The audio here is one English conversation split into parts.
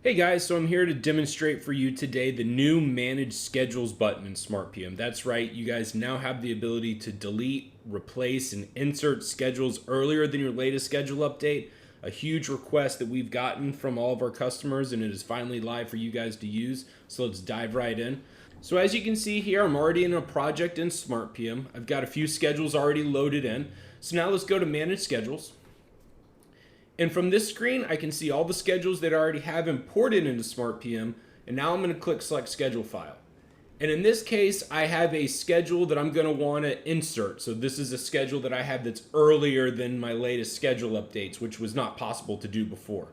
Hey guys, so I'm here to demonstrate for you today the new Manage Schedules button in SmartPM. That's right, you guys now have the ability to delete, replace, and insert schedules earlier than your latest schedule update. A huge request that we've gotten from all of our customers, and it is finally live for you guys to use. So let's dive right in. So as you can see here, I'm already in a project in SmartPM. I've got a few schedules already loaded in. So now let's go to Manage Schedules. And from this screen, I can see all the schedules that I already have imported into SmartPM. And now I'm going to click Select Schedule File. And in this case, I have a schedule that I'm going to want to insert. So this is a schedule that I have that's earlier than my latest schedule updates, which was not possible to do before.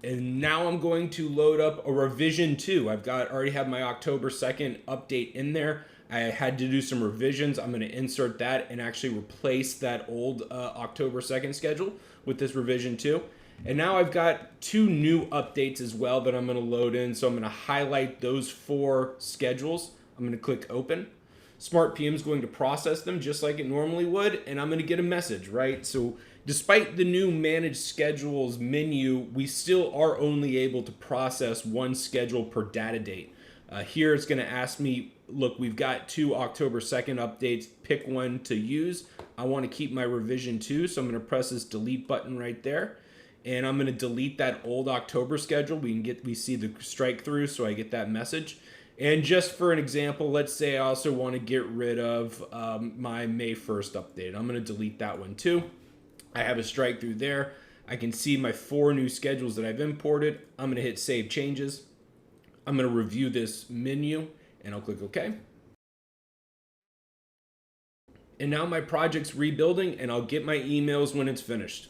And now I'm going to load up a revision 2. Already have my October 2nd update in there. I had to do some revisions. I'm going to insert that and actually replace that old October 2nd schedule with this revision 2. And now I've got 2 new updates as well that I'm going to load in. So I'm going to highlight those 4 schedules. I'm going to click open. SmartPM is going to process them just like it normally would, and I'm going to get a message, right? So despite the new Manage Schedules menu, we still are only able to process 1 schedule per data date. Here it's going to ask me, look, we've got 2 October 2nd updates. Pick one to use. I want to keep my revision 2, so I'm going to press this delete button right there. And I'm going to delete that old October schedule. We see the strike through, so I get that message. And just for an example, let's say I also want to get rid of my May 1st update. I'm going to delete that one too. I have a strike through there. I can see my 4 new schedules that I've imported. I'm going to hit Save Changes. I'm going to review this menu, and I'll click OK. And now my project's rebuilding, and I'll get my emails when it's finished.